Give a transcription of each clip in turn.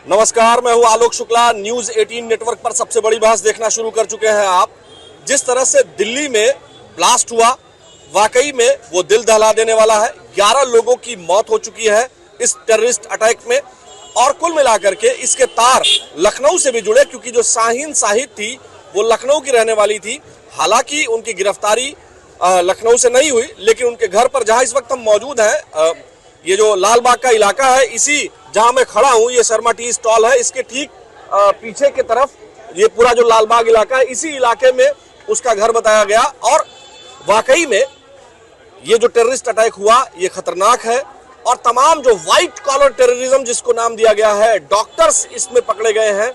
नमस्कार, मैं हूं आलोक शुक्ला। न्यूज 18 नेटवर्क पर सबसे बड़ी बहस देखना शुरू कर चुके हैं आप। जिस तरह से दिल्ली में ब्लास्ट हुआ, वाकई में वो दिल दहला देने वाला है। 11 लोगों की मौत हो चुकी है इस टेररिस्ट अटैक में, और कुल मिलाकर के इसके तार लखनऊ से भी जुड़े, क्योंकि जो शाहीन शाहिद थी वो लखनऊ की रहने वाली थी। हालांकि उनकी गिरफ्तारी लखनऊ से नहीं हुई, लेकिन उनके घर पर जहां इस वक्त हम मौजूद हैं, ये जो लाल बाग का इलाका है, इसी जहां मैं खड़ा हूं, ये शर्मा टी स्टॉल है, इसके ठीक पीछे की तरफ ये पूरा जो लाल बाग इलाका है, इसी इलाके में उसका घर बताया गया। और वाकई में ये जो टेररिस्ट अटैक हुआ ये खतरनाक है, और तमाम जो व्हाइट कॉलर टेररिज्म जिसको नाम दिया गया है, डॉक्टर्स इसमें पकड़े गए हैं,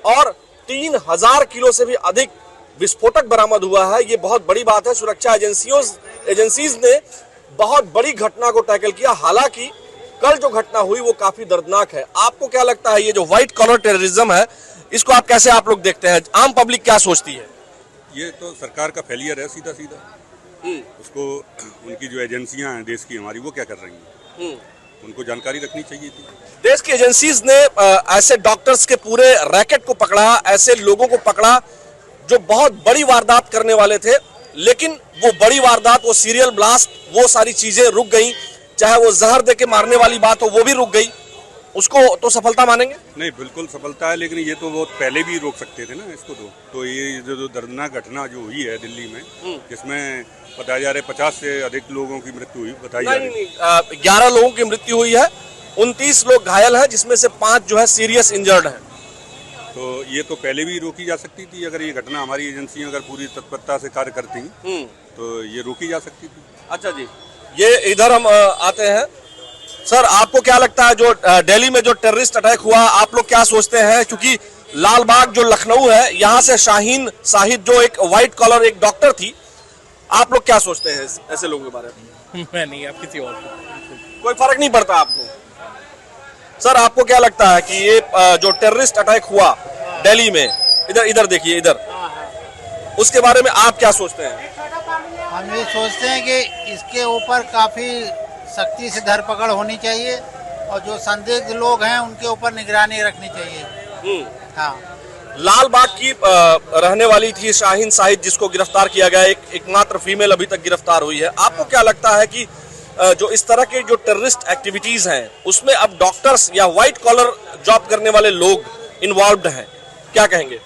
और 3000 किलो से भी अधिक विस्फोटक बरामद हुआ है। ये बहुत बड़ी बात है। सुरक्षा एजेंसीज ने बहुत बड़ी घटना को टैकल किया। हालांकि कल जो घटना हुई वो काफी दर्दनाक है। आपको क्या लगता है, ये जो व्हाइट कॉलर टेररिज्म है, इसको आप कैसे आप लोग देखते हैं? आम पब्लिक क्या सोचती है? ये तो सरकार का फेलियर है, सीधा सीधा। उसको उनकी जो एजेंसियां हैं देश की हमारी, वो क्या कर रही हैं? उनको जानकारी रखनी चाहिए थी। देश की एजेंसीज ने ऐसे डॉक्टर्स के पूरे रैकेट को पकड़ा, ऐसे लोगों को पकड़ा जो बहुत बड़ी वारदात करने वाले थे, लेकिन वो बड़ी वारदात, वो सीरियल ब्लास्ट, वो सारी चीजें रुक गई। चाहे वो जहर दे के मारने वाली बात हो, वो भी रुक गई। उसको तो सफलता मानेंगे? नहीं, बिल्कुल सफलता है, लेकिन ये तो बहुत पहले भी रोक सकते थे ना इसको। तो ये जो दर्दनाक घटना जो हुई है दिल्ली में, जिसमें बताया जा रहा है 50 से अधिक लोगों की मृत्यु हुई, बताई जा रही है। 11 लोगों की मृत्यु हुई है, 29 लोग घायल हैं, जिसमें से 5 जो है सीरियस इंजर्ड हैं। तो ये तो पहले भी रोकी जा सकती थी। अगर ये घटना हमारी एजेंसियां अगर पूरी तत्परता से कार्य करती तो ये रोकी जा सकती थी। अच्छा जी, ये इधर हम आते हैं। सर, आपको क्या लगता है, जो दिल्ली में जो टेररिस्ट अटैक हुआ, आप लोग क्या सोचते हैं? क्योंकि लाल बाग जो लखनऊ है, यहाँ से शाहीन शाहिद जो एक व्हाइट कॉलर एक डॉक्टर थी, आप लोग क्या सोचते हैं ऐसे लोगों के बारे में? मैं नहीं, आप किसी और कोई फर्क नहीं पड़ता आपको? सर, आपको क्या लगता है कि ये जो टेररिस्ट अटैक हुआ दिल्ली में, इधर देखिए, इधर, उसके बारे में आप क्या सोचते हैं? हम ये सोचते हैं कि इसके ऊपर काफ़ी सख्ती से धरपकड़ होनी चाहिए, और जो संदिग्ध लोग हैं उनके ऊपर निगरानी रखनी चाहिए। हाँ, लाल बाग की रहने वाली थी शाहीन शाहिद, जिसको गिरफ्तार किया गया, एकमात्र फीमेल अभी तक गिरफ्तार हुई है। आपको क्या लगता है कि जो इस तरह के जो टेररिस्ट एक्टिविटीज हैं, उसमें अब डॉक्टर्स या व्हाइट कॉलर जॉब करने वाले लोग इन्वॉल्व्ड हैं, क्या कहेंगे?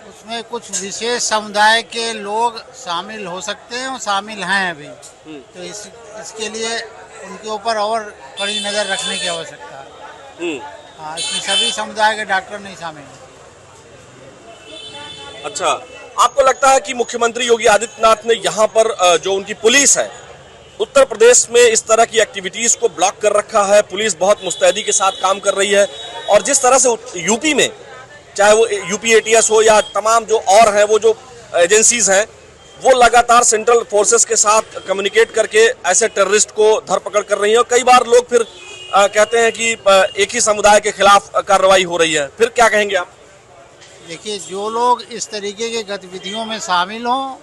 उसमें कुछ विशेष समुदाय के लोग शामिल हो सकते हैं और शामिल हैं अभी। तो इसके लिए उनके ऊपर और कड़ी नज़र रखने की आवश्यकता है। हाँ, इसमें सभी समुदाय के डॉक्टर नहीं शामिल हैं। अच्छा, आपको लगता है कि मुख्यमंत्री योगी आदित्यनाथ ने यहाँ पर जो उनकी पुलिस है, उत्तर प्रदेश में इस तरह की एक्टिविटीज को ब्लॉक कर रखा है? पुलिस बहुत मुस्तैदी के साथ काम कर रही है, और जिस तरह से यूपी में, चाहे वो यूपी ATS हो या तमाम जो और हैं, वो जो एजेंसीज हैं, वो लगातार सेंट्रल फोर्सेस के साथ कम्युनिकेट करके ऐसे टेररिस्ट को धरपकड़ कर रही है। और कई बार लोग फिर कहते हैं कि एक ही समुदाय के खिलाफ कार्रवाई हो रही है। फिर क्या कहेंगे आप? देखिए, जो लोग इस तरीके की गतिविधियों में शामिल हों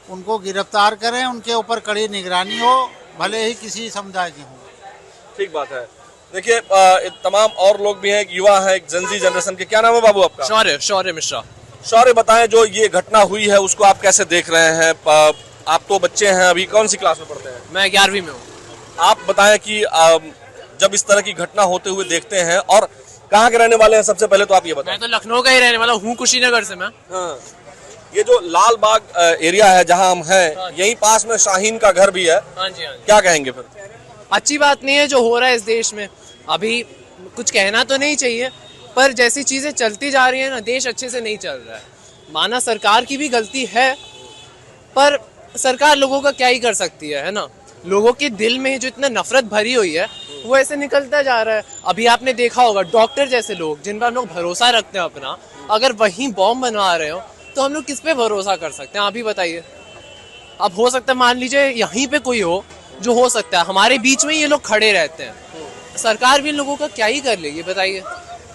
उनको गिरफ्तार करें, उनके ऊपर कड़ी निगरानी हो, भले ही किसी समुदाय के हों। ठीक बात है। देखिए, तमाम और लोग भी हैं, एक युवा है, एक जेनजी जनरेशन के। क्या नाम है बाबू आपका? शौर्य मिश्रा। शौर्य, बताएं, जो ये घटना हुई है उसको आप कैसे देख रहे हैं? आप तो बच्चे हैं, अभी कौन सी क्लास में पढ़ते हैं? मैं 11वीं में हूँ। आप बताएं कि जब इस तरह की घटना होते हुए देखते हैं, और कहाँ के रहने वाले हैं? सबसे पहले तो आप ये बताएं। मैं तो लखनऊ का ही रहने वाला हूँ, कुशीनगर से मैं। हाँ, ये जो लाल बाग एरिया है जहाँ हम हैं, यहीं पास में शाहीन का घर भी है। हाँ जी, हाँ जी। क्या कहेंगे फिर? अच्छी बात नहीं है जो हो रहा है इस देश में। अभी कुछ कहना तो नहीं चाहिए, पर जैसी चीजें चलती जा रही है ना, देश अच्छे से नहीं चल रहा है। माना सरकार की भी गलती है, पर सरकार लोगों का क्या ही कर सकती है ना? लोगों के दिल में जो इतना नफरत भरी हुई है, वो ऐसे निकलता जा रहा है। अभी आपने देखा होगा, डॉक्टर जैसे लोग जिन पर हम लोग भरोसा रखते हैं अपना, अगर वहीं बॉम्ब बनवा रहे हो तो हम लोग किस पे भरोसा कर सकते हैं? आप ही बताइए। अब हो सकता है, मान लीजिए यहीं पे कोई हो जो हो सकता है हमारे बीच में ये लोग खड़े रहते हैं, सरकार भी इन लोगों का क्या ही कर लेगी? बताइए,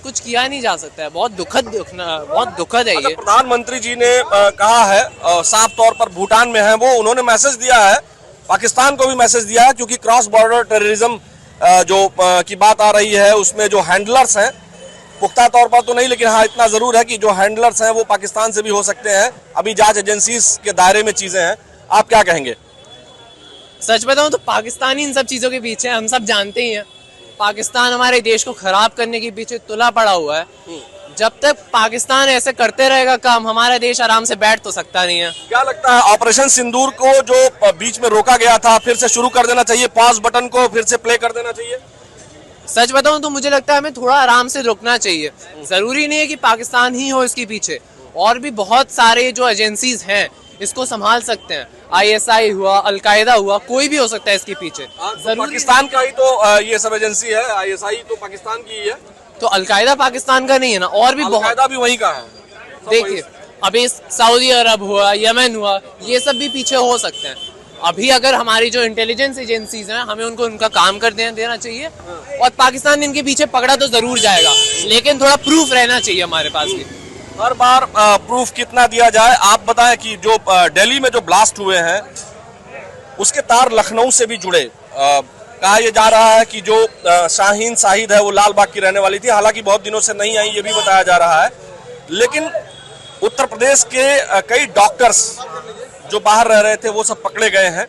कुछ किया नहीं जा सकता है। बहुत दुखद है ये। प्रधानमंत्री जी ने कहा है, साफ तौर पर भूटान में है वो, उन्होंने मैसेज दिया है, पाकिस्तान को भी मैसेज दिया है, क्योंकि क्रॉस बॉर्डर टेररिज्म जो की बात आ रही है, उसमें जो हैंडलर्स हैं पुख्ता तौर पर तो नहीं, लेकिन हाँ इतना जरूर है कि जो हैंडलर्स हैं वो पाकिस्तान से भी हो सकते हैं। अभी जांच एजेंसीज के दायरे में चीजें हैं। आप क्या कहेंगे? सच बताऊं तो पाकिस्तान ही इन सब चीजों के पीछे है, हम सब जानते ही हैं। पाकिस्तान हमारे देश को खराब करने के पीछे तुला पड़ा हुआ है। जब तक पाकिस्तान ऐसे करते रहेगा काम, हमारा देश आराम से बैठ तो सकता नहीं है। क्या लगता है ऑपरेशन सिंदूर को जो बीच में रोका गया था फिर से शुरू कर देना चाहिए, पॉज बटन को फिर से प्ले कर देना चाहिए? सच बताऊं तो मुझे लगता है हमें थोड़ा आराम से रुकना चाहिए। जरूरी नहीं है कि पाकिस्तान ही हो इसके पीछे, और भी बहुत सारे जो एजेंसीज हैं इसको संभाल सकते हैं। ISI हुआ, अलकायदा हुआ, कोई भी हो सकता है इसके पीछे। तो पाकिस्तान का ही तो ये सब एजेंसी है, ISI तो पाकिस्तान की ही है। तो अलकायदा पाकिस्तान का नहीं है ना, और भी बहुत। अलकायदा भी वहीं का है। देखिए अभी सऊदी अरब हुआ, यमन हुआ, ये सब भी पीछे हो सकते हैं। अभी अगर हमारी जो इंटेलिजेंस एजेंसीज हैं, हमें उनको उनका काम कर देना चाहिए। और पाकिस्तान इनके पीछे पकड़ा तो जरूर जाएगा, लेकिन थोड़ा प्रूफ रहना चाहिए हमारे पास भी। हर बार प्रूफ कितना दिया जाए? आप बताएं कि जो दिल्ली में जो ब्लास्ट हुए हैं उसके तार लखनऊ से भी जुड़े। कहा यह जा रहा है कि जो शाहीन शाहिद है वो लाल बाग की रहने वाली थी, हालांकि बहुत दिनों से नहीं आई, ये भी बताया जा रहा है। लेकिन उत्तर प्रदेश के कई डॉक्टर्स जो बाहर रह रहे थे वो सब पकड़े गए हैं।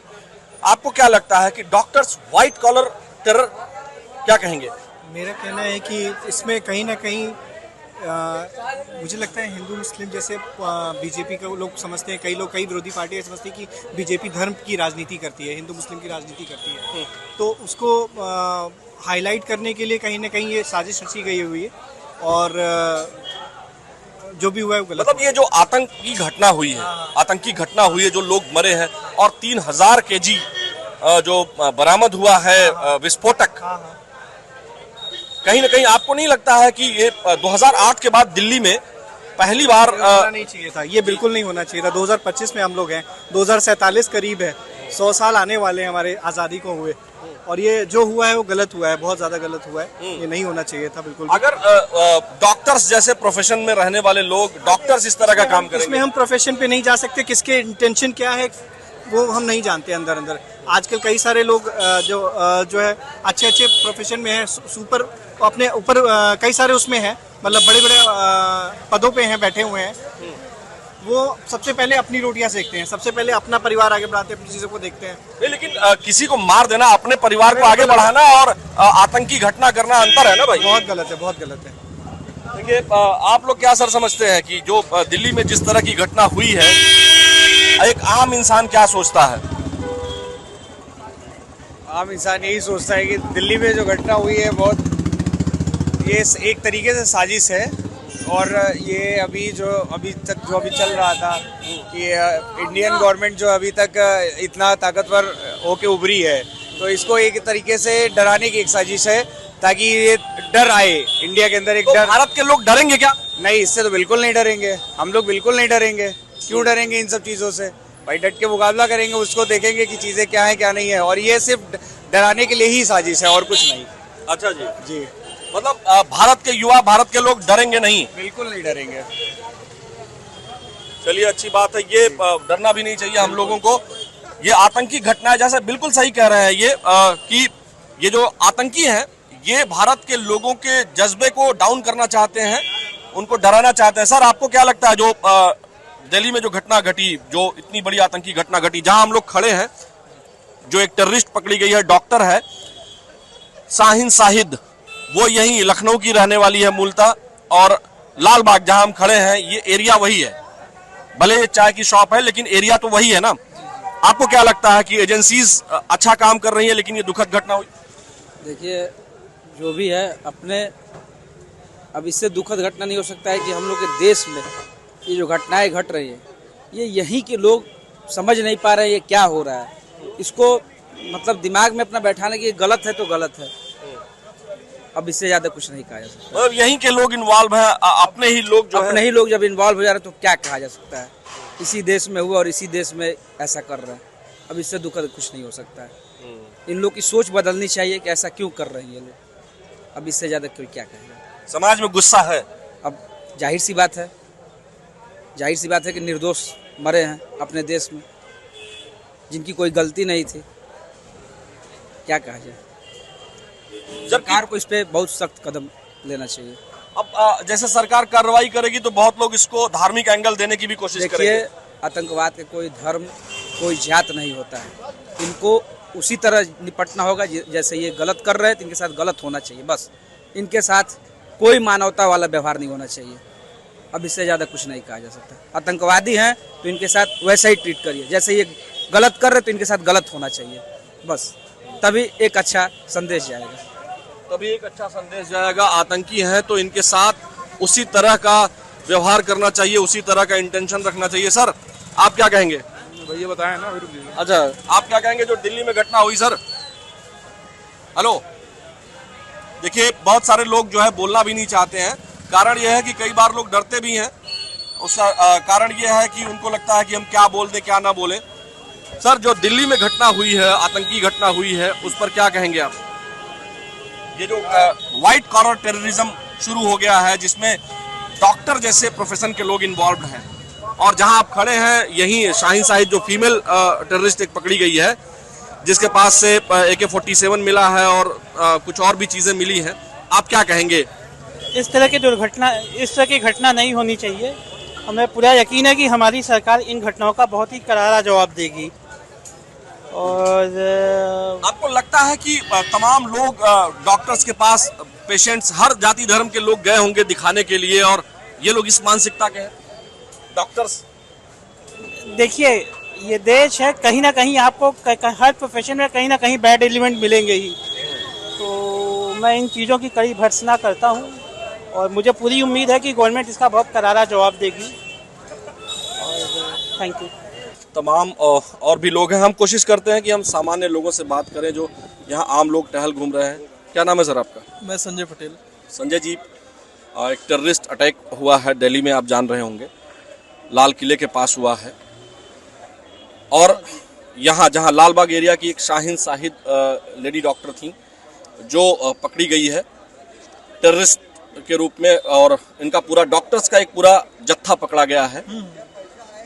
आपको क्या लगता है कि डॉक्टर्स व्हाइट कॉलर टेरर, क्या कहेंगे? मेरा कहना है कि इसमें कहीं ना कहीं मुझे लगता है हिंदू मुस्लिम जैसे बीजेपी का लोग समझते हैं, कई विरोधी पार्टियां समझती हैं कि बीजेपी धर्म की राजनीति करती है, हिंदू मुस्लिम की राजनीति करती है। तो उसको हाईलाइट करने के लिए कहीं ना कहीं ये साजिश रची गई हुई है, और जो भी हुआ है वो गलत। मतलब ये जो आतंकी घटना हुई है, जो लोग मरे हैं, और 3000 kg जो बरामद हुआ है विस्फोटक, कहीं ना कहीं आपको नहीं लगता है कि ये 2008 के बाद दिल्ली में पहली बार होना नहीं चाहिए था? ये बिल्कुल नहीं होना चाहिए था। 2025 में हम लोग हैं, 2047 करीब है, 100 साल आने वाले हैं हमारे आज़ादी को हुए, और ये जो हुआ है वो गलत हुआ है, बहुत ज़्यादा गलत हुआ है। ये नहीं होना चाहिए था बिल्कुल। अगर डॉक्टर्स जैसे प्रोफेशन में रहने वाले लोग, डॉक्टर्स इस तरह का काम करेंगे, इसमें हम प्रोफेशन पे नहीं जा सकते, किसके इंटेंशन क्या है वो हम नहीं जानते अंदर अंदर। आजकल कई सारे लोग जो है अच्छे प्रोफेशन में हैं, सुपर अपने ऊपर कई सारे उसमें हैं, मतलब बड़े बड़े पदों पे हैं, बैठे हुए हैं। वो सबसे पहले अपनी रोटियां सेकते हैं, सबसे पहले अपना परिवार आगे बढ़ाते हैं, अपनी चीजों को देखते हैं। नहीं, लेकिन किसी को मार देना, अपने परिवार को आगे बढ़ाना और आतंकी घटना करना अंतर है ना भाई? बहुत गलत है, बहुत गलत है। देखिए आप लोग क्या सर समझते हैं कि जो दिल्ली में जिस तरह की घटना हुई है, एक आम इंसान क्या सोचता है? आम इंसान यही सोचता है कि दिल्ली में जो घटना हुई है बहुत, ये एक तरीके से साजिश है। और ये अभी तक जो चल रहा था कि इंडियन गवर्नमेंट जो अभी तक इतना ताकतवर होके उभरी है, तो इसको एक तरीके से डराने की एक साजिश है, ताकि ये डर आए इंडिया के अंदर, एक तो डर। भारत के लोग डरेंगे क्या? नहीं, इससे तो बिल्कुल नहीं डरेंगे, हम लोग बिल्कुल नहीं डरेंगे। क्यों डरेंगे इन सब चीज़ों से? भाई डट के मुकाबला करेंगे, उसको देखेंगे कि चीज़ें क्या है क्या नहीं है, और ये सिर्फ डराने के लिए ही साजिश है और कुछ नहीं। अच्छा जी जी, मतलब भारत के युवा, भारत के लोग डरेंगे नहीं? बिल्कुल नहीं डरेंगे। चलिए अच्छी बात है, ये डरना भी नहीं चाहिए हम लोगों को। ये आतंकी घटना है, जैसे बिल्कुल सही कह रहे हैं ये कि ये जो आतंकी हैं ये भारत के लोगों के जज्बे को डाउन करना चाहते हैं, उनको डराना चाहते हैं। सर आपको क्या लगता है जो दिल्ली में जो घटना घटी, जो इतनी बड़ी आतंकी घटना घटी, जहां हम लोग खड़े हैं, जो एक टेररिस्ट पकड़ी गई है, डॉक्टर है शाहीन शाहिद, वो यहीं लखनऊ की रहने वाली है मूलतः, और लाल बाग जहां हम खड़े हैं ये एरिया वही है, भले ये चाय की शॉप है लेकिन एरिया तो वही है ना। आपको क्या लगता है कि एजेंसीज अच्छा काम कर रही है लेकिन ये दुखद घटना हुई? देखिए जो भी है अपने, अब इससे दुखद घटना नहीं हो सकता है कि हम लोग के देश में ये जो घटनाएं घट रही है, ये यहीं के लोग समझ नहीं पा रहे हैं ये क्या हो रहा है। इसको मतलब दिमाग में अपना बैठाने की गलत है तो गलत है, अब इससे ज्यादा कुछ नहीं कहा जा सकता। मतलब यहीं के लोग इन्वॉल्व हैं, अपने ही लोग जो अपने ही लोग जब इन्वॉल्व हो जा रहे हैं तो क्या कहा जा सकता है? इसी देश में हुआ और इसी देश में ऐसा कर रहे हैं, अब इससे दुखद कुछ नहीं हो सकता है। इन लोग की सोच बदलनी चाहिए कि ऐसा क्यों कर रहे हैं ये लोग, अब इससे ज्यादा कोई क्या कहेगा। समाज में गुस्सा है। अब जाहिर सी बात है कि निर्दोष मरे हैं अपने देश में, जिनकी कोई गलती नहीं थी, क्या कहा जाए। सरकार को इस पे बहुत सख्त कदम लेना चाहिए। अब जैसे सरकार कार्रवाई करेगी तो बहुत लोग इसको धार्मिक एंगल देने की भी कोशिश देखिए, करेंगे। आतंकवाद के कोई धर्म कोई जात नहीं होता है। इनको उसी तरह निपटना होगा जैसे ये गलत कर रहे हैं तो इनके साथ गलत होना चाहिए, बस। इनके साथ कोई मानवता वाला व्यवहार नहीं होना चाहिए। अब इससे ज़्यादा कुछ नहीं कहा जा सकता। आतंकवादी हैं तो इनके साथ वैसा ही ट्रीट करिए, जैसे ये गलत कर रहे तो इनके साथ गलत होना चाहिए, बस। तभी एक अच्छा संदेश जाएगा। तभी एक अच्छा संदेश जाएगा। आतंकी हैं तो इनके साथ उसी तरह का व्यवहार करना चाहिए, उसी तरह का इंटेंशन रखना चाहिए। सर, आप क्या कहेंगे? भैया बताया ना। अच्छा, आप क्या कहेंगे जो दिल्ली में घटना हुई? Sir, hello. देखिए, बहुत सारे लोग जो है बोलना भी नहीं चाहते हैं। कारण यह है कि कई बार लोग डरते भी हैं। उसका कारण यह है कि उनको लगता है कि हम क्या बोल दें क्या ना बोले। सर, जो दिल्ली में घटना हुई है, आतंकी घटना हुई है, उस पर क्या कहेंगे आप? ये जो व्हाइट कॉलर टेररिज्म शुरू हो गया है, जिसमें डॉक्टर जैसे प्रोफेशन के लोग इन्वॉल्व हैं, और जहां आप खड़े हैं यहीं शाहीन साहिद जो फीमेल टेररिस्ट एक पकड़ी गई है, जिसके पास से AK-47 मिला है और कुछ और भी चीजें मिली हैं, आप क्या कहेंगे? इस तरह की घटना नहीं होनी चाहिए। हमें पूरा यकीन है कि हमारी सरकार इन घटनाओं का बहुत ही करारा जवाब देगी। और आपको लगता है कि तमाम लोग डॉक्टर्स के पास, पेशेंट्स, हर जाति धर्म के लोग गए होंगे दिखाने के लिए, और ये लोग इस मानसिकता के हैं डॉक्टर्स? देखिए, ये देश है, कहीं ना कहीं आपको हर प्रोफेशन में कहीं ना कहीं बैड एलिमेंट मिलेंगे ही। तो मैं इन चीज़ों की कड़ी भर्त्सना करता हूँ और मुझे पूरी उम्मीद है कि गवर्नमेंट इसका बहुत करारा जवाब देगी। और थैंक यू। तमाम और भी लोग हैं। हम कोशिश करते हैं कि हम सामान्य लोगों से बात करें जो यहाँ आम लोग टहल घूम रहे हैं। क्या नाम है सर आपका? मैं संजय पटेल। संजय जी, एक टेररिस्ट अटैक हुआ है दिल्ली में, आप जान रहे होंगे, लाल किले के पास हुआ है। और यहाँ जहाँ लाल बाग एरिया की एक शाहीन साहिद लेडी डॉक्टर थी जो पकड़ी गई है टेररिस्ट के रूप में, और इनका पूरा डॉक्टर्स का एक पूरा जत्था पकड़ा गया है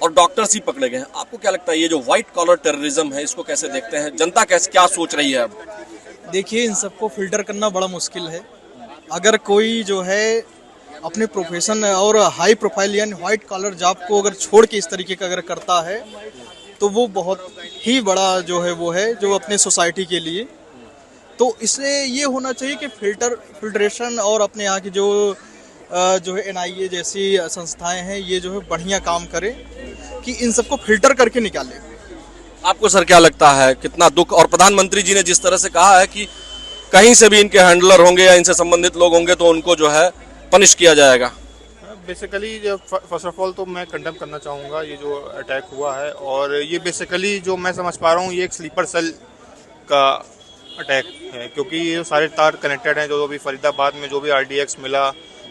और डॉक्टर्स ही पकड़े गए हैं। आपको क्या लगता है ये जो व्हाइट कॉलर टेररिज्म है, इसको कैसे देखते हैं? जनता कैसे क्या सोच रही है अब? देखिए, इन सबको फिल्टर करना बड़ा मुश्किल है। अगर कोई जो है अपने प्रोफेशन और हाई प्रोफाइल यानी व्हाइट कॉलर जॉब को अगर छोड़ के इस तरीके का अगर करता है तो वो बहुत ही बड़ा जो है वो है जो अपने सोसाइटी के लिए। तो इसलिए ये होना चाहिए कि फिल्ट्रेशन और अपने यहाँ की जो है NIA जैसी संस्थाएं हैं, ये जो है बढ़िया काम करें कि इन सबको फिल्टर करके निकालें। आपको सर क्या लगता है, कितना दुख? और प्रधानमंत्री जी ने जिस तरह से कहा है कि कहीं से भी इनके हैंडलर होंगे या इनसे संबंधित लोग होंगे तो उनको जो है पनिश किया जाएगा। बेसिकली फर्स्ट ऑफ ऑल तो मैं कंडेम करना चाहूँगा ये जो अटैक हुआ है। और ये बेसिकली जो मैं समझ पा रहा हूँ ये एक स्लीपर सेल का अटैक है, क्योंकि ये सारे तार कनेक्टेड हैं। जो भी फरीदाबाद में जो भी RDX मिला,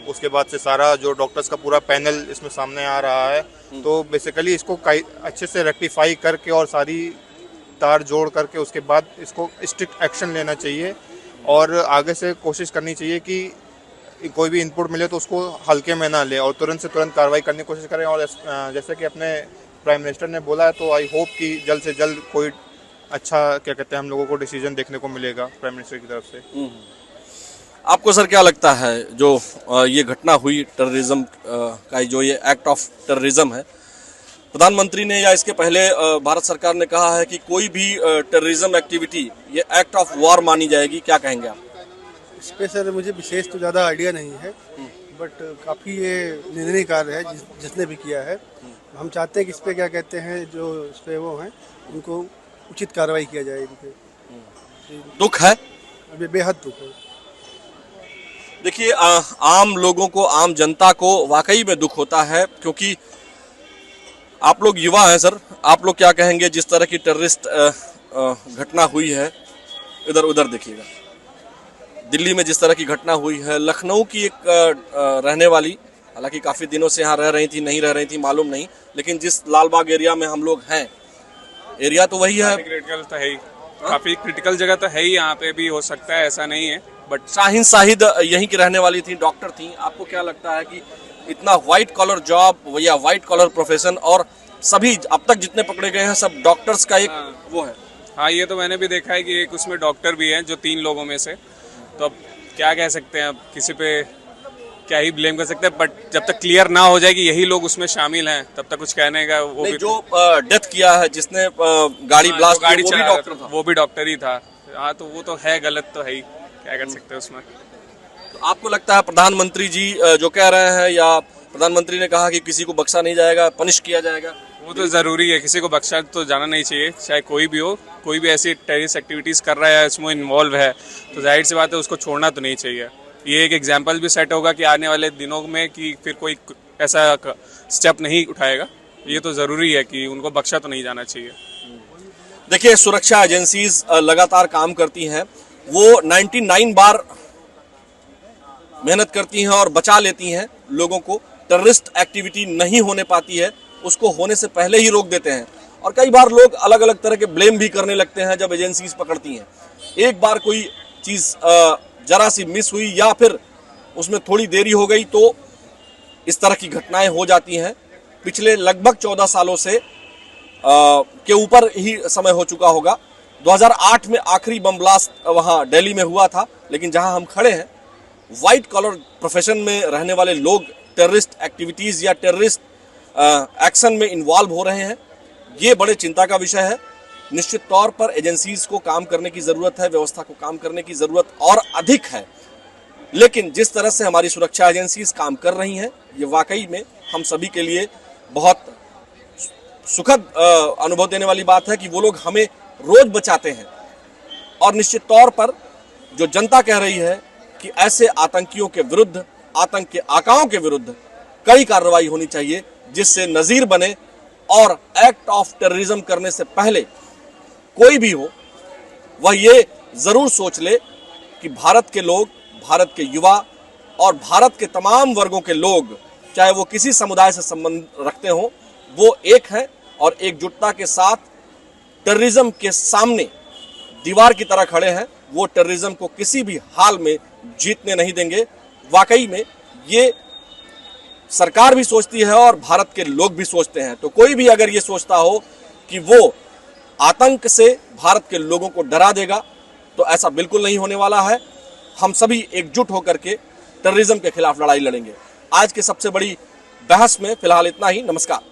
उसके बाद से सारा जो डॉक्टर्स का पूरा पैनल इसमें सामने आ रहा है। तो बेसिकली इसको अच्छे से रेक्टिफाई करके और सारी तार जोड़ करके उसके बाद इसको स्ट्रिक्ट एक्शन लेना चाहिए और आगे से कोशिश करनी चाहिए कि कोई भी इनपुट मिले तो उसको हल्के में ना ले और तुरंत से तुरंत कार्रवाई करने की कोशिश करें। और जैसे कि अपने प्राइम मिनिस्टर ने बोला है, तो आई होप कि जल्द से जल्द कोई अच्छा क्या कहते हैं हम लोगों को डिसीजन देखने को मिलेगा प्राइम मिनिस्टर की तरफ से। आपको सर क्या लगता है जो ये घटना हुई टेररिज्म का, जो ये एक्ट ऑफ टेररिज्म है, प्रधानमंत्री ने या इसके पहले भारत सरकार ने कहा है कि कोई भी टेररिज्म एक्टिविटी ये एक्ट ऑफ वॉर मानी जाएगी, क्या कहेंगे आप? इस पे सर मुझे विशेष तो ज़्यादा आइडिया नहीं है, बट काफ़ी ये निंदनीय कार्य है जिसने भी किया है। हम चाहते हैं कि इस पे क्या कहते हैं जो इस पे वो हैं उनको उचित कार्रवाई किया जाए। इनके दुख है, अभी बेहद दुख है। देखिए, आम लोगों को, आम जनता को वाकई में दुख होता है, क्योंकि आप लोग युवा हैं सर, आप लोग क्या कहेंगे जिस तरह की टेररिस्ट घटना हुई है? इधर उधर देखिएगा, दिल्ली में जिस तरह की घटना हुई है, लखनऊ की एक रहने वाली, हालांकि काफ़ी दिनों से यहाँ रह रही थी, नहीं रह रही थी मालूम नहीं, लेकिन जिस लालबाग एरिया में हम लोग हैं, एरिया तो वही है, क्रिटिकल तो है ही, काफ़ी क्रिटिकल जगह तो है ही, यहाँ पे भी हो सकता है, ऐसा नहीं है। बट शाहीन साहिद यहीं की रहने वाली थी, डॉक्टर थी। आपको क्या लगता है कि इतना व्हाइट कॉलर जॉब या व्हाइट कॉलर प्रोफेशन, और सभी अब तक जितने पकड़े गए हैं सब डॉक्टर्स का एक वो है? हाँ, ये तो मैंने भी देखा है कि एक उसमें डॉक्टर भी है जो 3 लोगों में से, तो अब क्या कह सकते हैं, अब किसी पे क्या ही ब्लेम कर सकते हैं, बट जब तक क्लियर ना हो जाए कि यही लोग उसमें शामिल हैं तब तक कुछ कहने का वो नहीं, भी जो डेथ किया है, जिसने गाड़ी हाँ, ब्लास्ट गाड़ी की, वो भी चला डॉक्टर था। वो भी डॉक्टर ही था। हाँ, तो वो तो है, गलत तो है ही, क्या कर सकते हैं उसमें। तो आपको लगता है प्रधानमंत्री जी जो कह रहे हैं, या प्रधानमंत्री ने कहा कि किसी को बख्शा नहीं जाएगा, पनिश किया जाएगा, वो तो जरूरी है, किसी को बख्शा तो जाना नहीं चाहिए, चाहे कोई भी हो, कोई भी ऐसी टेररिस्ट एक्टिविटीज कर रहा है, इसमें इन्वॉल्व है, तो जाहिर सी बात है उसको छोड़ना तो नहीं चाहिए। ये एक एग्जाम्पल भी सेट होगा कि आने वाले दिनों में कि फिर कोई ऐसा स्टेप नहीं उठाएगा। ये तो जरूरी है कि उनको बख्शा तो नहीं जाना चाहिए। देखिए, सुरक्षा एजेंसीज लगातार काम करती हैं, वो 99 बार मेहनत करती हैं और बचा लेती हैं लोगों को। टेररिस्ट एक्टिविटी नहीं होने पाती है, उसको होने से पहले ही रोक देते हैं। और कई बार लोग अलग अलग तरह के ब्लेम भी करने लगते हैं जब एजेंसीज पकड़ती हैं। एक बार कोई चीज जरा सी मिस हुई या फिर उसमें थोड़ी देरी हो गई तो इस तरह की घटनाएं हो जाती हैं। पिछले लगभग 14 सालों से के ऊपर ही समय हो चुका होगा। 2008 में आखिरी बम ब्लास्ट वहां दिल्ली में हुआ था, लेकिन जहां हम खड़े हैं, व्हाइट कॉलर प्रोफेशन में रहने वाले लोग टेररिस्ट एक्टिविटीज या टेररिस्ट एक्शन में इन्वॉल्व हो रहे हैं। ये बड़े चिंता का विषय है। निश्चित तौर पर एजेंसीज को काम करने की जरूरत है, व्यवस्था को काम करने की जरूरत और अधिक है। लेकिन जिस तरह से हमारी सुरक्षा एजेंसीज काम कर रही हैं, ये वाकई में हम सभी के लिए बहुत सुखद अनुभव देने वाली बात है कि वो लोग हमें रोज बचाते हैं। और निश्चित तौर पर जो जनता कह रही है कि ऐसे आतंकियों के विरुद्ध, आतंक के आकाओं के विरुद्ध कड़ी कार्रवाई होनी चाहिए, जिससे नजीर बने और एक्ट ऑफ टेररिज्म करने से पहले कोई भी हो वह ये जरूर सोच ले कि भारत के लोग, भारत के युवा और भारत के तमाम वर्गों के लोग, चाहे वो किसी समुदाय से संबंध रखते हों, वो एक हैं और एकजुटता के साथ टेररिज्म के सामने दीवार की तरह खड़े हैं। वो टेररिज्म को किसी भी हाल में जीतने नहीं देंगे। वाकई में ये सरकार भी सोचती है और भारत के लोग भी सोचते हैं। तो कोई भी अगर ये सोचता हो कि वो आतंक से भारत के लोगों को डरा देगा, तो ऐसा बिल्कुल नहीं होने वाला है। हम सभी एकजुट होकर के टेररिज्म के खिलाफ लड़ाई लड़ेंगे। आज के सबसे बड़ी बहस में फिलहाल इतना ही। नमस्कार।